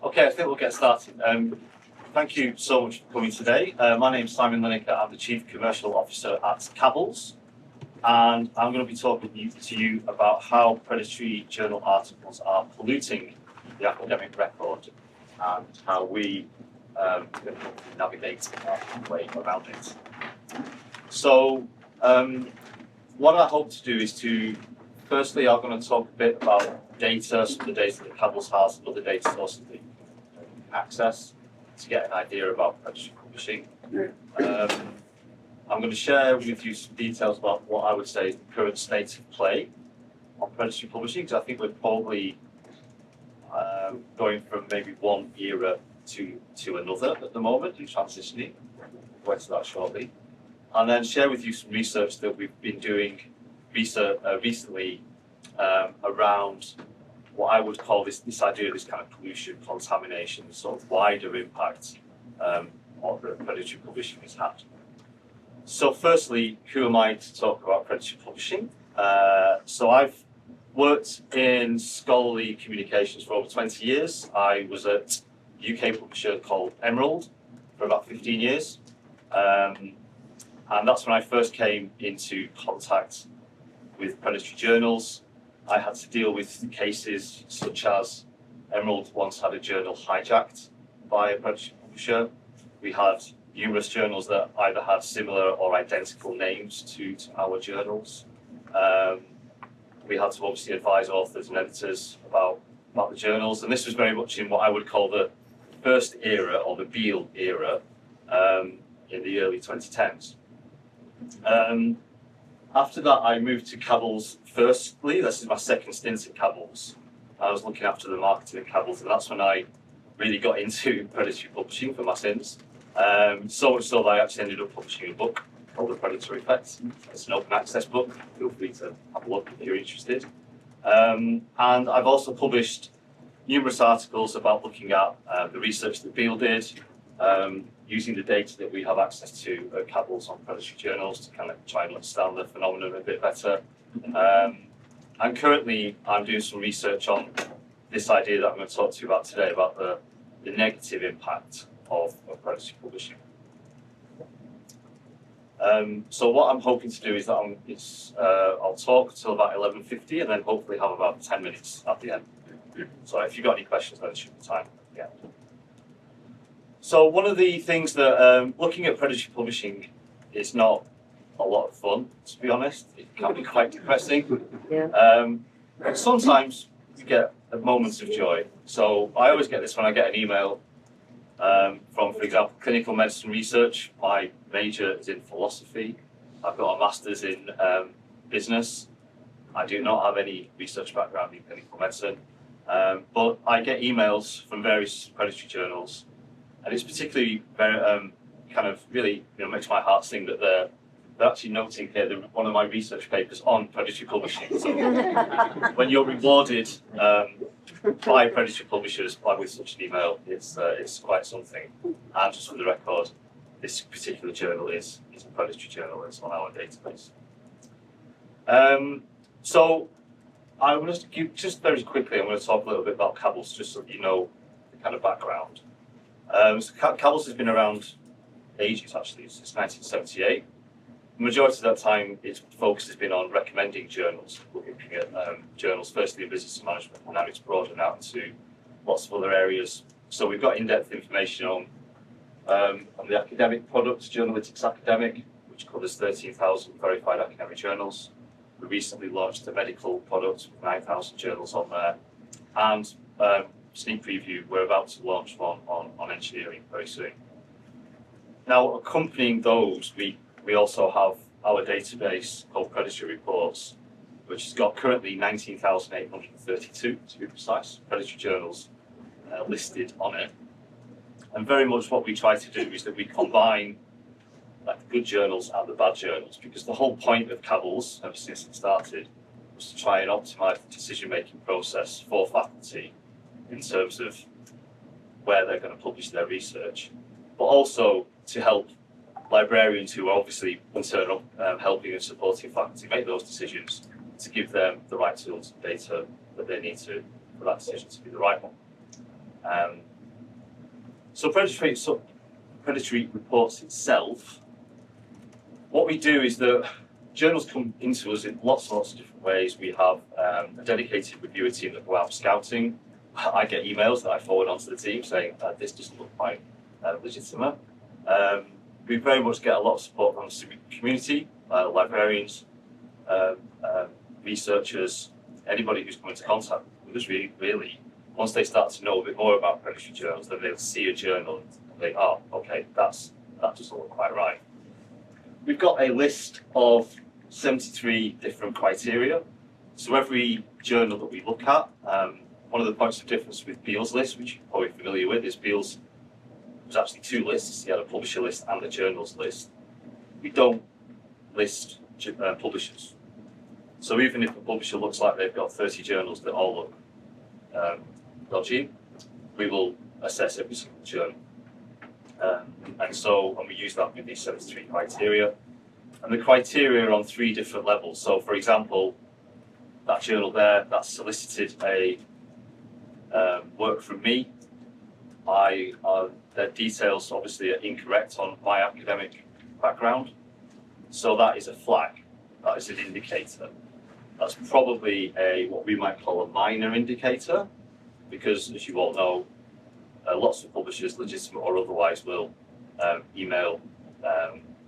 Okay, I think we'll get started. Thank you so much for coming today. My name's Simon Lineker. I'm the Chief Commercial Officer at Cabells, and I'm going to be talking to you about how predatory journal articles are polluting the academic record and how we can navigate our way around it. So, what I hope to do is firstly, I'm going to talk a bit about data, some of the data that Cabells has, and other data sources that you can access to get an idea about predatory publishing. I'm going to share with you some details about what I would say is the current state of play on predatory publishing, because I think we're probably going from maybe one era to another at the moment and transitioning. We'll get to that shortly. And then share with you some research that we've been doing recently around what I would call this idea of this kind of pollution, contamination, sort of wider impact of the predatory publishing has had. So firstly, who am I to talk about predatory publishing? So I've worked in scholarly communications for over 20 years. I was at a UK publisher called Emerald for about 15 years. And that's when I first came into contact with predatory journals. I had to deal with cases such as Emerald once had a journal hijacked by a predatory publisher. We had numerous journals that either had similar or identical names to our journals. We had to obviously advise authors and editors about the journals, and this was very much in what I would call the first era, or the Beale era, in the early 2010s. After that, I moved to Cabells firstly. This is my second stint at Cabells. I was looking after the marketing at Cabells, and that's when I really got into predatory publishing for my sins. So much so that I actually ended up publishing a book called The Predatory Effect. It's an open access book. Feel free to have a look if you're interested. And I've also published numerous articles about looking at the research that Beale did, using the data that we have access to at Cabells on predatory journals to kind of try and understand the phenomenon a bit better. And currently, I'm doing some research on this idea that I'm going to talk to you about today, about the negative impact of predatory publishing. So what I'm hoping to do is that I'll talk till about 11:50 and then hopefully have about 10 minutes at the end. So if you've got any questions, then shoot the time at the end. So one of the things that looking at predatory publishing is not a lot of fun, to be honest. It can be quite depressing. Yeah. But sometimes you get moments of joy. So I always get this when I get an email from, for example, clinical medicine research. My major is in philosophy. I've got a master's in business. I do not have any research background in clinical medicine. But I get emails from various predatory journals. And it's particularly very kind of really makes my heart sing that they're actually noting here one of my research papers on predatory publishing. So when you're rewarded by predatory publishers with such an email, it's quite something. And just for the record, this particular journal is a predatory journal. It's on our database. So I'm going to give just very quickly. I'm going to talk a little bit about Cabells, just so that you know the kind of background. So Cabells has been around ages, actually, since 1978. The majority of that time, its focus has been on recommending journals, looking at journals, firstly in business and management, and now it's broadened out into lots of other areas. So we've got in-depth information on the academic products, Journalytics Academic, which covers 13,000 verified academic journals. We recently launched a medical product with 9,000 journals on there. And sneak preview, we're about to launch one on engineering very soon. Now, accompanying those, we also have our database called Predatory Reports, which has got currently 19,832, to be precise, predatory journals listed on it. And very much what we try to do is that we combine the good journals and the bad journals, because the whole point of Cabells, ever since it started, was to try and optimize the decision-making process for faculty in terms of where they're going to publish their research, but also to help librarians who are obviously in turn helping and supporting faculty make those decisions, to give them the right tools and data that they need for that decision to be the right one. So predatory reports itself, what we do is that journals come into us in lots and lots of different ways. We have a dedicated reviewer team that go out scouting. I get emails that I forward onto the team saying this doesn't look quite legitimate. We very much get a lot of support from the community, librarians, researchers, anybody who's come into contact with us really. Once they start to know a bit more about predatory journals, then they'll see a journal and think, oh, okay, that doesn't look quite right. We've got a list of 73 different criteria. So every journal that we look at, one of the points of difference with Beale's list, which you're probably familiar with, is Beale's was actually two lists. He had a publisher list and a journals list. We don't list publishers. So even if a publisher looks like they've got 30 journals that all look dodgy, we will assess every single journal. And we use that with these 73 criteria. And the criteria are on 3 different levels. So for example, that journal there, that solicited a work from me. Their details obviously are incorrect on my academic background. So that is a flag, that is an indicator. That's probably what we might call a minor indicator, because as you all know, lots of publishers, legitimate or otherwise, will email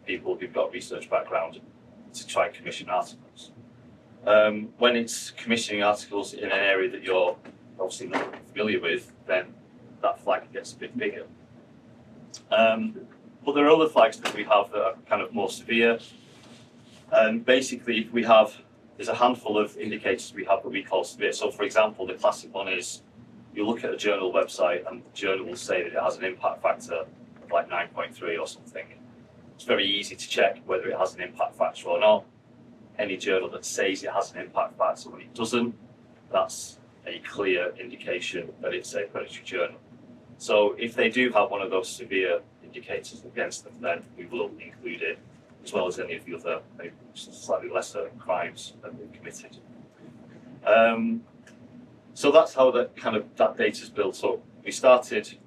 people who've got research background to try and commission articles. When it's commissioning articles in an area that you're obviously not familiar with, then that flag gets a bit bigger. But there are other flags that we have that are kind of more severe. Basically, there's a handful of indicators we have that we call severe. So for example, the classic one is you look at a journal website and the journal will say that it has an impact factor of like 9.3 or something. It's very easy to check whether it has an impact factor or not. Any journal that says it has an impact factor when it doesn't, that's a clear indication that it's a predatory journal. So if they do have one of those severe indicators against them, then we will include it, as well as any of the other maybe slightly lesser crimes that they've committed. So that's how that data is built up. We started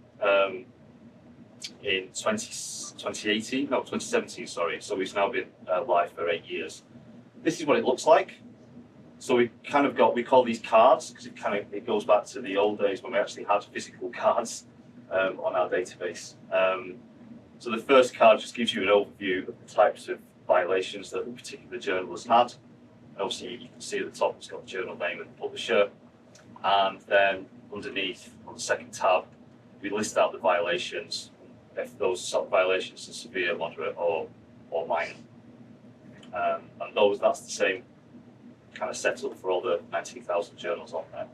in 2017, sorry. So we've now been live for 8 years. This is what it looks like. So we call these cards, because it goes back to the old days when we actually had physical cards on our database. So the first card just gives you an overview of the types of violations that a particular journal has had. And obviously you can see at the top it's got the journal name and the publisher. And then underneath on the second tab, we list out the violations, if those sort of violations are severe, moderate or minor. And that's the same kind of setup for all the 19,000 journals on there.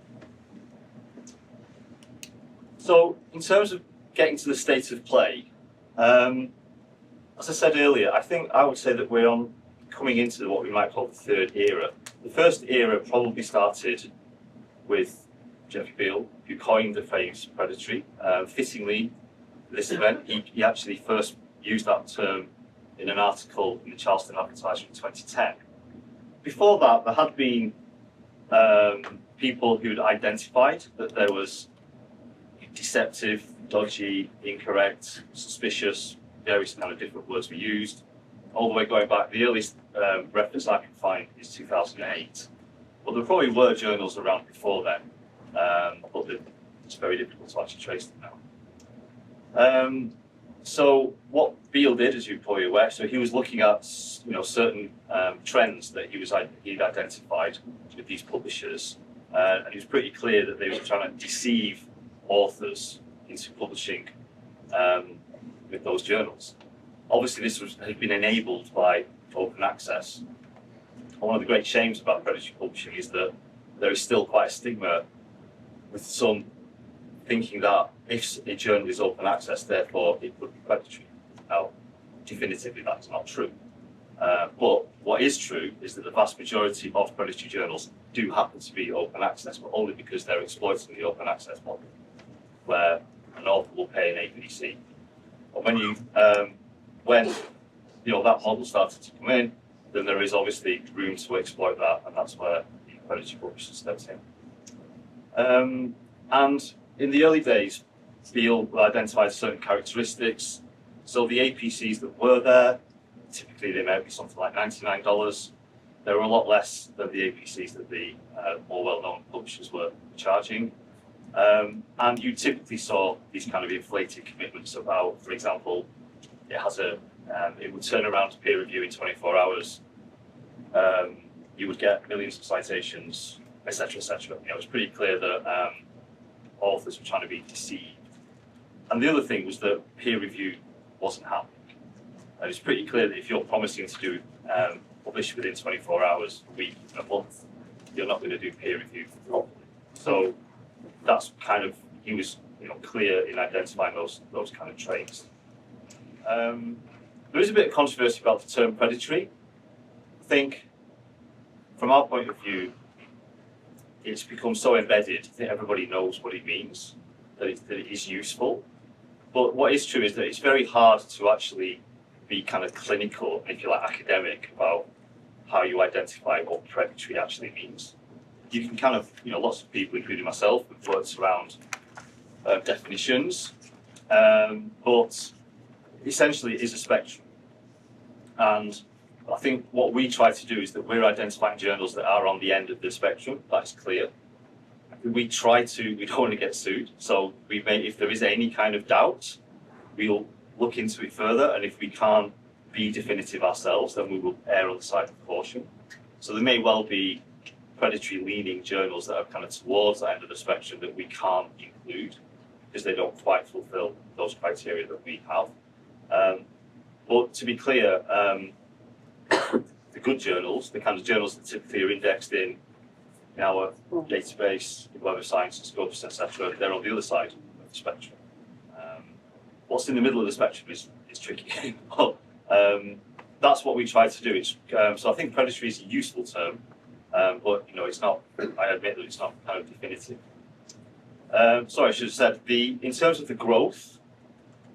So in terms of getting to the state of play, as I said earlier, I would say that we're coming into what we might call the third era. The first era probably started with Jeffrey Beale, who coined the phrase predatory. Fittingly, this event, he actually first used that term in an article in the Charleston Advertiser in 2010. Before that, there had been people who'd identified that there was deceptive, dodgy, incorrect, suspicious, various kind of different words were used, all the way going back. The earliest reference I can find is 2008. Well, there probably were journals around before then, but it's very difficult to actually trace them now. So what Beale did, as you're probably aware, so he was looking at certain trends that he'd identified with these publishers, and he was pretty clear that they were trying to deceive authors into publishing with those journals. Obviously, this had been enabled by open access. One of the great shames about predatory publishing is that there is still quite a stigma with some thinking that if a journal is open access, therefore it would be predatory. Now, definitively that's not true. But what is true is that the vast majority of predatory journals do happen to be open access, but only because they're exploiting the open access model, where an author will pay an APC. But when that model started to come in, then there is obviously room to exploit that, and that's where the predatory publisher steps in. And in the early days, Beale identified certain characteristics. So the APCs that were there, typically they may be something like $99. They were a lot less than the APCs that the more well-known publishers were charging. And you typically saw these kind of inflated commitments about, for example, it would turn around to peer review in 24 hours. You would get millions of citations, etc., etc. It was pretty clear that authors were trying to be deceived. And the other thing was that peer review wasn't happening. And it's pretty clear that if you're promising to do publish within 24 hours, a week, a month, you're not going to do peer review properly. So that's kind of, he was clear in identifying those kind of traits. There is a bit of controversy about the term predatory. I think, from our point of view, it's become so embedded that everybody knows what it means, that it is useful. But what is true is that it's very hard to actually be kind of clinical, if you like, academic about how you identify what predatory actually means. You can kind of, lots of people, including myself, have worked around definitions, but essentially it is a spectrum. And I think what we try to do is that we're identifying journals that are on the end of the spectrum. That's clear. We don't want to get sued, so if there is any kind of doubt, we'll look into it further, and if we can't be definitive ourselves, then we will err on the side of caution. So there may well be predatory leaning journals that are kind of towards the end of the spectrum that we can't include because they don't quite fulfill those criteria that we have. But to be clear, the good journals, the kind of journals that typically are indexed in our database, in Web of Science and Scopus, etc., they're on the other side of the spectrum. What's in the middle of the spectrum is tricky. But that's what we try to do. So I think predatory is a useful term, but it's not. I admit that it's not kind of definitive. Sorry, I should have said in terms of the growth.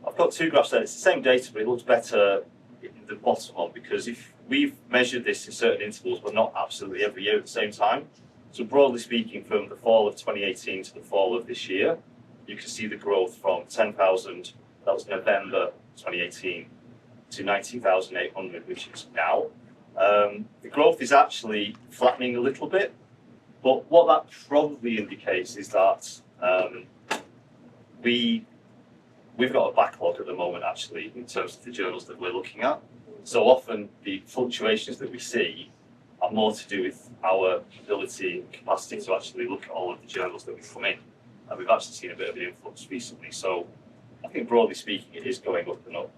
I've got two graphs there. It's the same data, but it looks better in the bottom one because if we've measured this in certain intervals, but not absolutely every year at the same time. So broadly speaking, from the fall of 2018 to the fall of this year, you can see the growth from 10,000, that was November 2018, to 19,800, which is now. The growth is actually flattening a little bit, but what that probably indicates is that we've got a backlog at the moment, actually, in terms of the journals that we're looking at. So often the fluctuations that we see are more to do with our ability and capacity to actually look at all of the journals that we come in. And we've actually seen a bit of an influx recently. So I think broadly speaking, it is going up and up.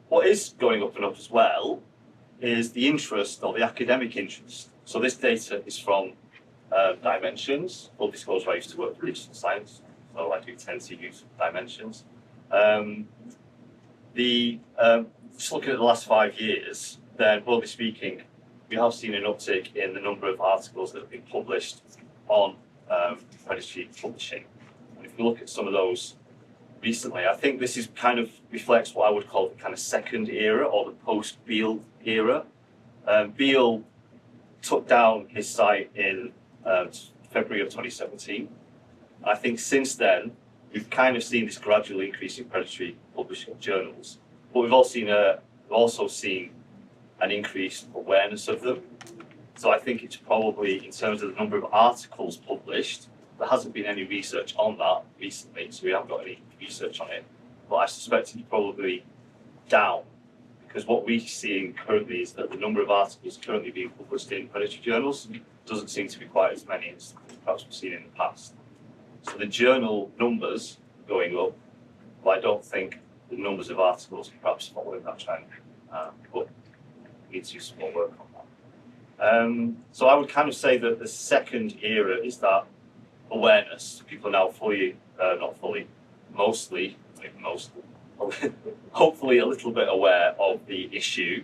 What is going up and up as well is the interest, or the academic interest. So this data is from Dimensions. Full disclosure, I used to work for digital science, so I do tend to use Dimensions. Just looking at the last 5 years, then broadly speaking, we have seen an uptick in the number of articles that have been published on predatory publishing. And if we look at some of those recently, I think this is kind of reflects what I would call the kind of second era, or the post-Beale era. Beale took down his site in February of 2017. I think since then, we've kind of seen this gradual increase in predatory publishing journals, but we've also seen an increased awareness of them. So I think it's probably, in terms of the number of articles published, there hasn't been any research on that recently, so we haven't got any research on it. But I suspect it's probably down, because what we're seeing currently is that the number of articles currently being published in predatory journals doesn't seem to be quite as many as perhaps we've seen in the past. So the journal numbers are going up, but I don't think the numbers of articles are perhaps following that trend. But we need to do some more work on that. So I would kind of say that the second era is that awareness. People are now mostly, hopefully a little bit aware of the issue.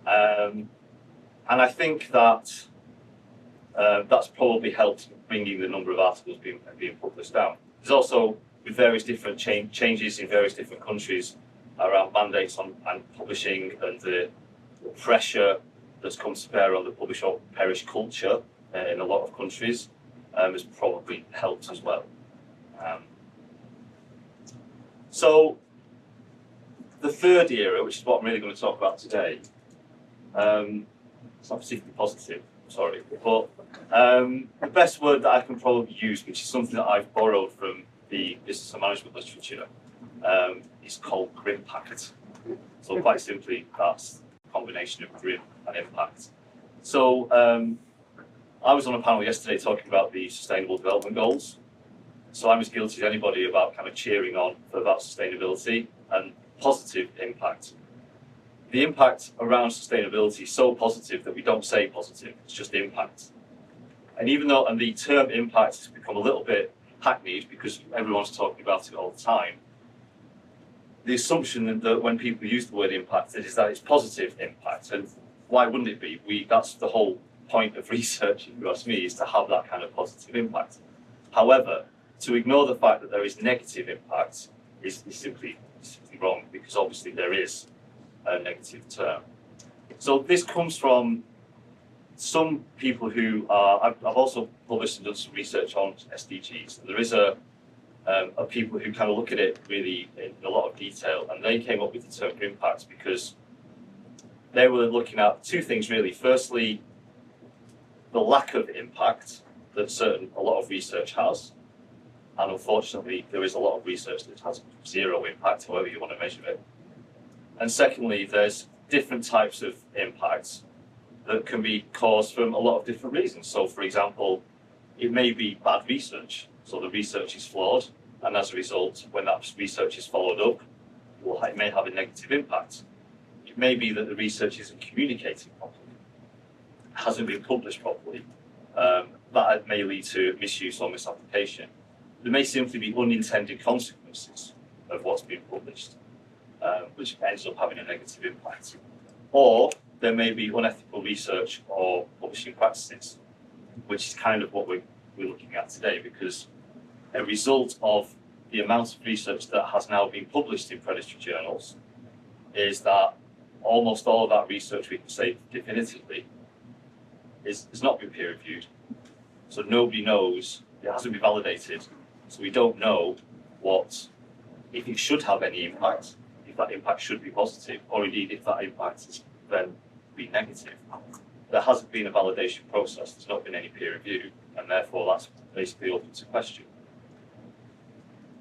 And I think that that's probably helped bringing the number of articles being published down. There's also, with various different changes in various different countries around mandates on publishing, and the pressure that's come to bear on the publish or perish culture in a lot of countries, has probably helped as well. So the third era, which is what I'm really going to talk about today, it's not particularly positive, sorry, but the best word that I can probably use, which is something that I've borrowed from the business and management literature, is called grimpact. So quite simply, that's a combination of grim and impact. So I was on a panel yesterday talking about the Sustainable Development Goals. So I'm as guilty as anybody about kind of cheering on about sustainability and positive impact. The impact around sustainability is so positive that we don't say positive, it's just impact. And even though, and the term impact has become a little bit hackneyed because everyone's talking about it all the time, the assumption that when people use the word impact is that it's positive impact. And why wouldn't it be? That's the whole point of research, if you ask me, is to have that kind of positive impact. However, to ignore the fact that there is negative impact is simply wrong, because obviously there is a negative term. So this comes from some people who are, I've also published and done some research on SDGs, and there is a people who kind of look at it really in a lot of detail, and they came up with the term impact because they were looking at two things really. Firstly, the lack of impact that a lot of research has, and unfortunately there is a lot of research that has zero impact, however you want to measure it. And secondly, there's different types of impacts that can be caused from a lot of different reasons. So for example, it may be bad research, so the research is flawed, and as a result, when that research is followed up, it may have a negative impact. It may be that the research isn't communicating properly, hasn't been published properly. That may lead to misuse or misapplication. There may simply be unintended consequences of what's been published, which ends up having a negative impact. Or there may be unethical research or publishing practices, which is kind of what we're looking at today, because a result of the amount of research that has now been published in predatory journals is that almost all of that research, we can say definitively, has not been peer reviewed. So nobody knows, it hasn't been validated, so we don't know if it should have any impact, if that impact should be positive, or indeed if that impact has then been negative. There hasn't been a validation process, there's not been any peer review, and therefore that's basically open to question.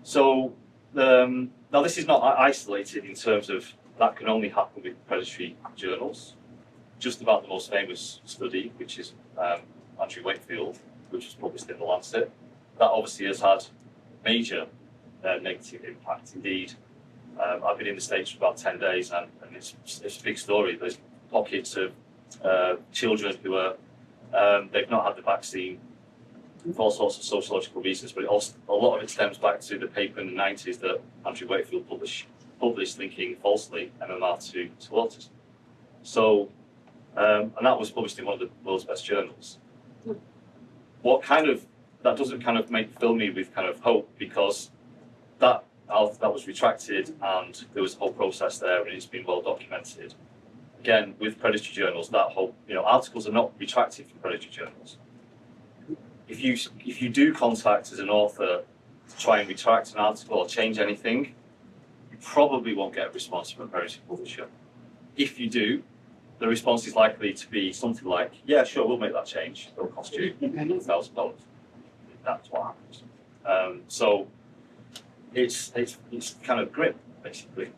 So now this is not isolated in terms of that can only happen with predatory journals. Just about the most famous study, which is Andrew Wakefield, which was published in The Lancet, that obviously has had major negative impact. Indeed, I've been in the States for about 10 days, and it's a big story. There's pockets of children who are, they've not had the vaccine for all sorts of sociological reasons, but a lot of it stems back to the paper in the 90s that Andrew Wakefield published linking falsely MMR to autism. So, and that was published in one of the world's best journals. That doesn't kind of fill me with kind of hope, because that was retracted and there was a whole process there, and it's been well documented. Again, with predatory journals, that whole, articles are not retracted from predatory journals. If you do contact as an author to try and retract an article or change anything, you probably won't get a response from a predatory publisher. If you do, the response is likely to be something like, yeah, sure, we'll make that change. It'll cost you $1,000. That's what happens. So it's kind of grim, basically.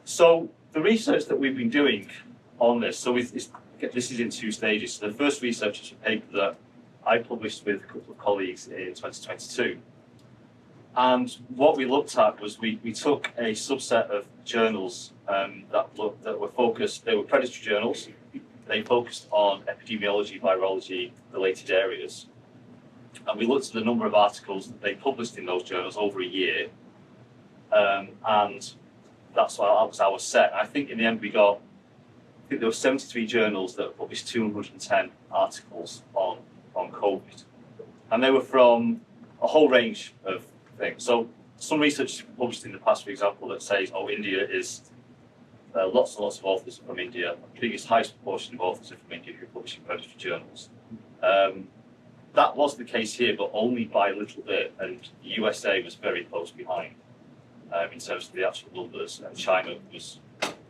So the research that we've been doing on this, this is in two stages. So the first research is a paper that I published with a couple of colleagues in 2022. And what we looked at was we took a subset of journals that were focused, they were predatory journals. They focused on epidemiology, virology related areas. And we looked at the number of articles that they published in those journals over a year. And that was our set. And I think in the end there were 73 journals that published 210 articles on COVID. And they were from a whole range of things. So some research published in the past, for example, that says, India is lots and lots of authors are from India. The biggest, highest proportion of authors are from India who publish in predatory journals. That that was the case here, but only by a little bit, and the USA was very close behind in terms of the actual numbers, and China was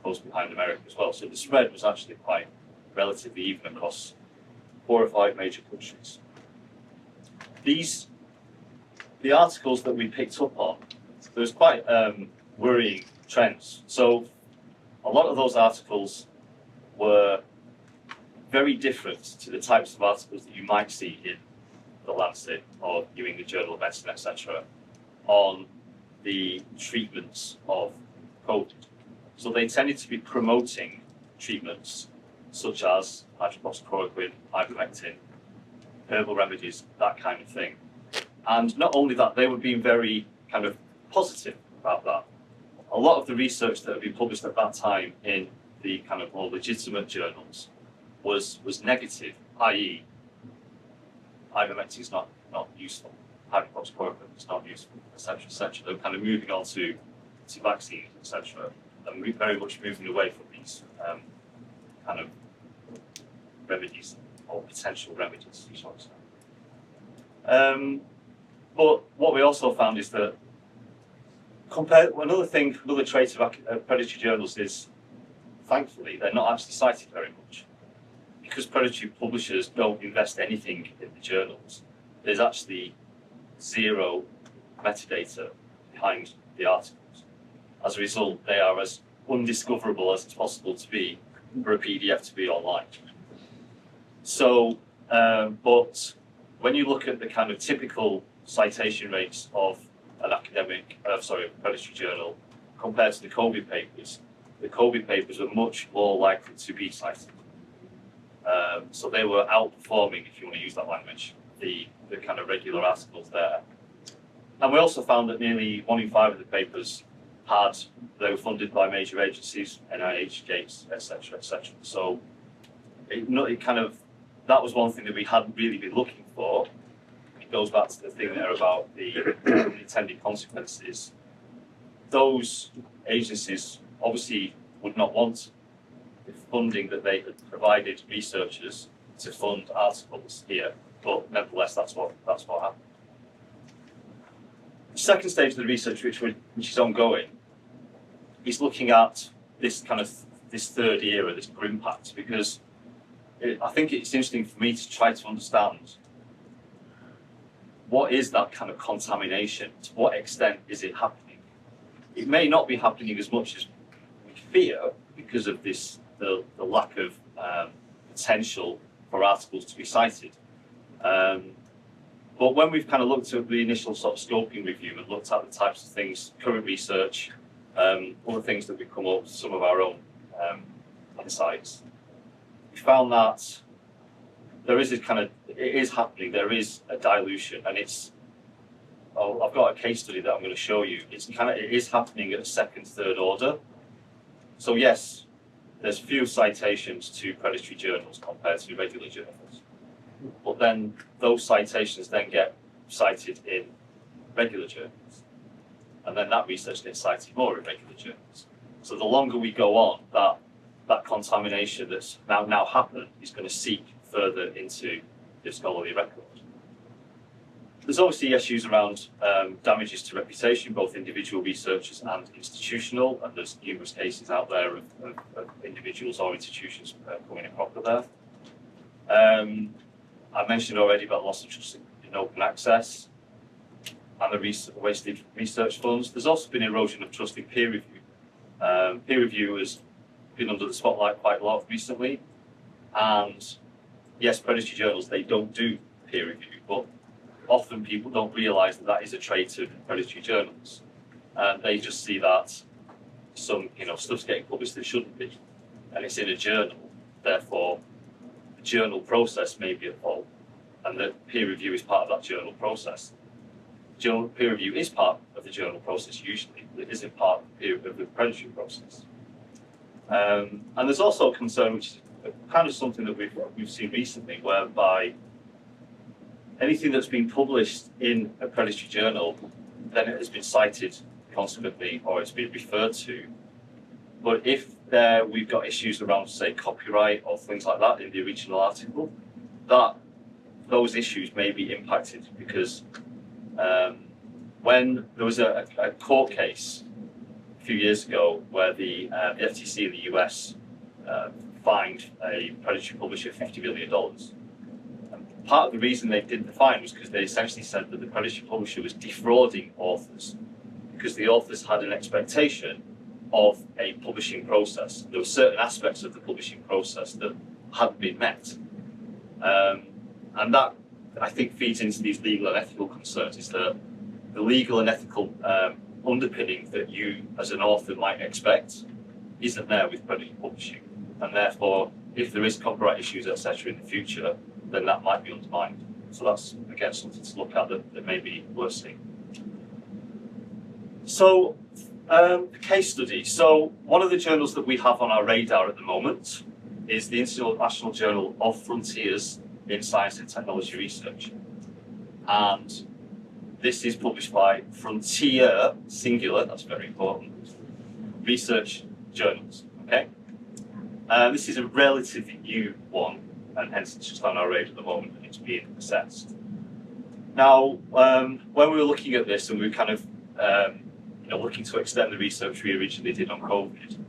close behind America as well. So the spread was actually quite relatively even across 4 or 5 major countries. The articles that we picked up on, there was quite worrying trends. So a lot of those articles were very different to the types of articles that you might see in the Lancet or New England Journal of Medicine, etc., on the treatments of COVID. So they tended to be promoting treatments such as hydroxychloroquine, ivermectin, herbal remedies, that kind of thing. And not only that, they were being very kind of positive about that. A lot of the research that had been published at that time in the kind of more legitimate journals was negative, i.e., ivermectin is not useful, hydroxychloroquine is not useful, etc., etc. They're kind of moving on to vaccines, etc., and we're very much moving away from these kind of remedies or potential remedies, shall I say. But what we also found is that another trait of predatory journals is, thankfully, they're not actually cited very much. Because predatory publishers don't invest anything in the journals, there's actually zero metadata behind the articles. As a result, they are as undiscoverable as it's possible to be for a PDF to be online. So, but when you look at the kind of typical citation rates of an predatory journal compared to the COVID papers were much more likely to be cited. So they were outperforming, if you want to use that language, the kind of regular articles there. And we also found that nearly 1 in 5 of the papers they were funded by major agencies, NIH, Gates, etc., etc. So that was one thing that we hadn't really been looking for. It goes back to the thing there about the intended consequences. Those agencies obviously would not want the funding that they had provided researchers to fund articles here, but nevertheless, that's what happened. The second stage of the research, which is ongoing, is looking at this third era, this grimpact, because I think it's interesting for me to try to understand what is that kind of contamination, to what extent is it happening. It may not be happening as much as we fear because of the lack of potential for articles to be cited. But when we've kind of looked at the initial sort of scoping review and looked at the types of things, current research, other things that we've come up with, some of our own insights, we found that it is happening, there is a dilution, and I've got a case study that I'm going to show you. It is happening at a second, third order. So yes, there's few citations to predatory journals compared to regular journals. But then those citations then get cited in regular journals. And then that research gets cited more in regular journals. So the longer we go on, that contamination that's now happened is going to seep further into the scholarly record. There's obviously issues around damages to reputation, both individual researchers and institutional, and there's numerous cases out there of individuals or institutions coming in proper there. I mentioned already about loss of trust in open access and the wasted research funds. There's also been erosion of trust in peer review. Peer review has been under the spotlight quite a lot recently, and yes, predatory journals, they don't do peer review, but often people don't realise that is a trait of predatory journals. And they just see that some stuff's getting published that shouldn't be, and it's in a journal, therefore the journal process may be at fault, and the peer review is part of that journal process. Peer review is part of the journal process usually, but it isn't part of the predatory process. And there's also a concern, which is kind of something that we've seen recently, whereby anything that's been published in a predatory journal, then it has been cited consequently, or it's been referred to. But if we've got issues around, say, copyright or things like that in the original article, that those issues may be impacted because when there was a court case a few years ago where the FTC in the US fined a predatory publisher $50 million. And part of the reason they did the fine was because they essentially said that the predatory publisher was defrauding authors because the authors had an expectation of a publishing process. There were certain aspects of the publishing process that hadn't been met. And that, I think, feeds into these legal and ethical concerns, is that the legal and ethical underpinning that you, as an author, might expect isn't there with predatory publishing. And therefore, if there is copyright issues, etc., in the future, then that might be undermined. So that's, again, something to look at that may be worsening. So, the case study. So, one of the journals that we have on our radar at the moment is the International Journal of Frontiers in Science and Technology Research. And this is published by Frontier, singular, that's very important, research journals, okay? This is a relatively new one, and hence it's just on our radar at the moment and it's being assessed. Now, when we were looking at this and we were kind of looking to extend the research we originally did on COVID,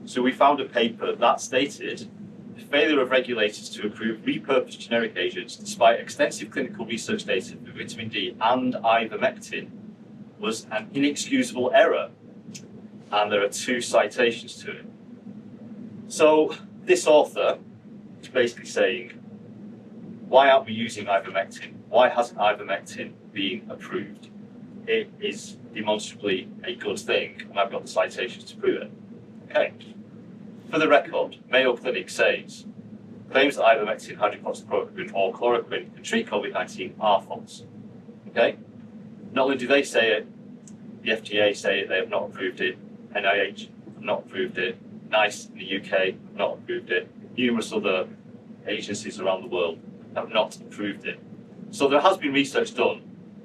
so we found a paper that stated the failure of regulators to approve repurposed generic agents despite extensive clinical research data for vitamin D and ivermectin was an inexcusable error, and there are 2 citations to it. So this author is basically saying, why aren't we using ivermectin? Why hasn't ivermectin been approved? It is demonstrably a good thing, and I've got the citations to prove it. Okay. For the record, Mayo Clinic says claims that ivermectin, hydroxychloroquine, or chloroquine can treat COVID-19 are false. Okay? Not only do they say it, the FDA say it, they have not approved it, NIH have not approved it, NICE in the UK have not approved it, numerous other agencies around the world have not approved it. So there has been research done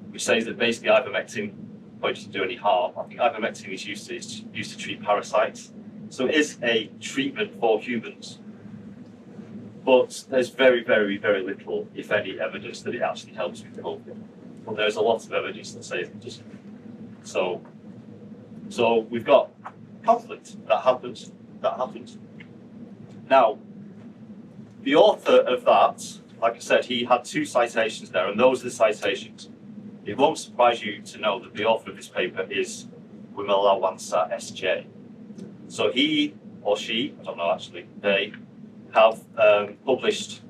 which says that basically ivermectin won't do any harm. I think ivermectin is used to treat parasites. So it is a treatment for humans. But there's very, very, very little, if any, evidence that it actually helps with COVID. But there's a lot of evidence that says it doesn't. So we've got conflict. That happens. Now, the author of that, like I said, he had 2 citations there, and those are the citations. It won't surprise you to know that the author of this paper is Wimalawansa SJ. So he or she, I don't know actually, they have published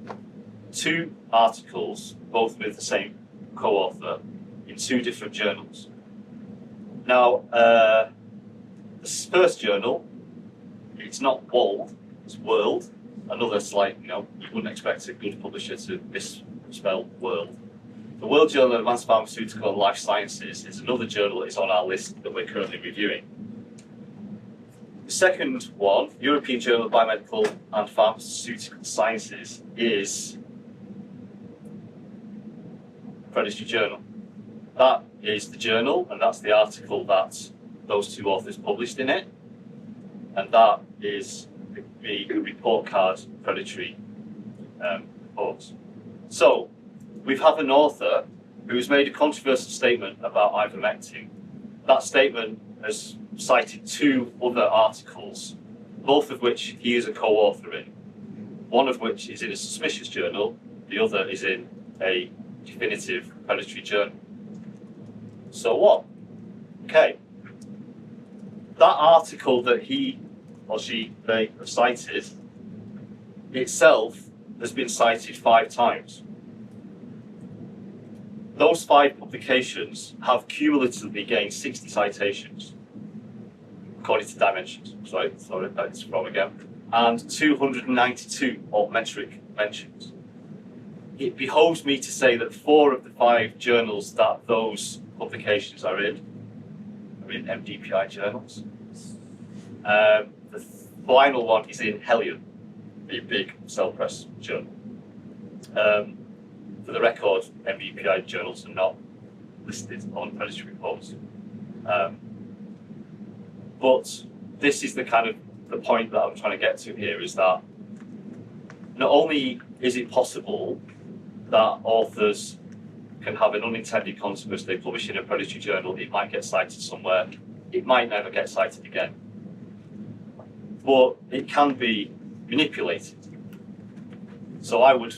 2 articles, both with the same co-author, in 2 different journals. Now, this first journal, it's not World, it's World. Another slight, you wouldn't expect a good publisher to misspell World. The World Journal of Advanced Pharmaceutical and Life Sciences is another journal that is on our list that we're currently reviewing. The second one, European Journal of Biomedical and Pharmaceutical Sciences, is Predatory Journal. That is the journal, and that's the article that those 2 authors published in it, and that is the report card predatory reports. So, we have an author who has made a controversial statement about ivermectin. That statement has cited 2 other articles, both of which he is a co-author in. One of which is in a suspicious journal, the other is in a definitive predatory journal. So what? Okay. That article that he or she, they have cited, itself has been cited 5 times. Those 5 publications have cumulatively gained 60 citations, according to Dimensions. Sorry, that's wrong again. And 292 altmetric mentions. It behoves me to say that 4 of the 5 journals that those publications are in MDPI journals. The final one is in Helium, a big cell press journal. For the record, MDPI journals are not listed on predatory reports. But this is the point that I'm trying to get to here, is that not only is it possible that authors can have an unintended consequence. They publish in a predatory journal, it might get cited somewhere, it might never get cited again. But it can be manipulated. So I would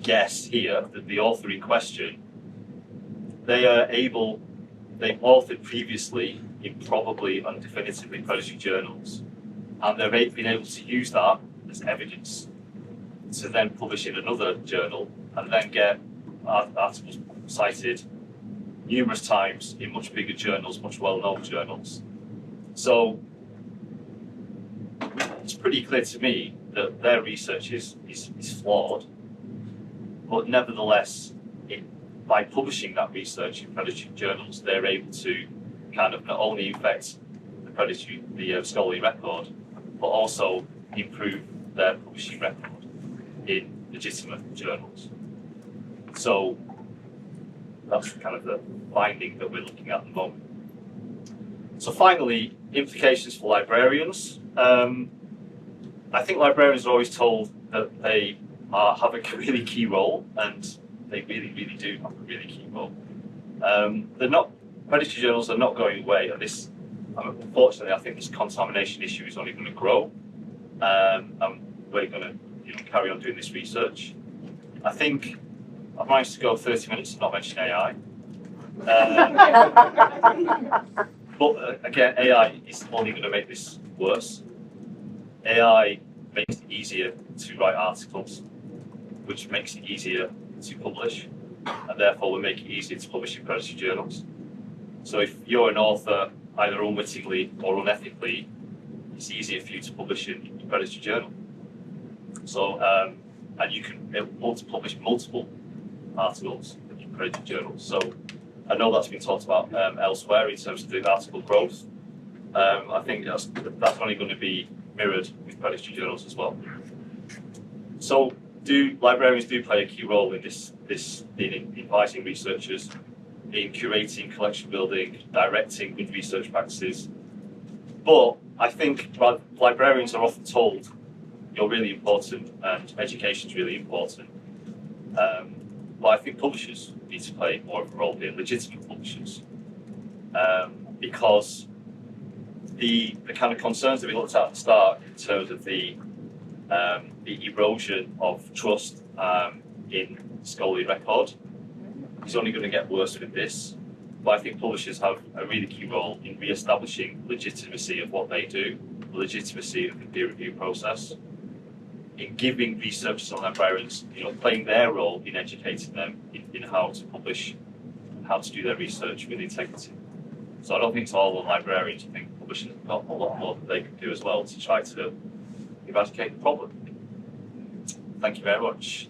guess here that the author in question, they authored previously in probably undefinitively predatory journals, and they've been able to use that as evidence to then publish in another journal and then get articles cited numerous times in much bigger journals, much well-known journals. So it's pretty clear to me that their research is flawed, but nevertheless, by publishing that research in predatory journals, they're able to kind of not only infect the scholarly record, but also improve their publishing record in legitimate journals. So that's kind of the finding that we're looking at the moment. So finally, implications for librarians. I think librarians are always told that they have a really key role, and they really, really do have a really key role. Predatory journals are not going away, and this, unfortunately, I think this contamination issue is only going to grow, and we're going to carry on doing this research. I think I've managed to go 30 minutes and not mention AI. But again, AI is only going to make this worse. AI makes it easier to write articles, which makes it easier to publish, and therefore will make it easier to publish in predatory journals. So if you're an author, either unwittingly or unethically, it's easier for you to publish in a predatory journal. So, and you can publish multiple articles in predatory journals. So I know that's been talked about elsewhere in terms of the article growth. I think that's only going to be mirrored with predatory journals as well. So librarians do play a key role in in advising researchers, in curating, collection building, directing good research practices. But I think librarians are often told you're really important and education is really important. But I think publishers need to play more of a role here, legitimate publishers, because the kind of concerns that we looked at the start in terms of the erosion of trust in scholarly record is only going to get worse with this. But I think publishers have a really key role in re-establishing legitimacy of what they do, the legitimacy of the peer review process, in giving researchers and librarians, playing their role in educating them in how to publish, how to do their research with integrity. So I don't think it's all on librarians. I think publishers have got a lot more that they can do as well to try to eradicate the problem. Thank you very much.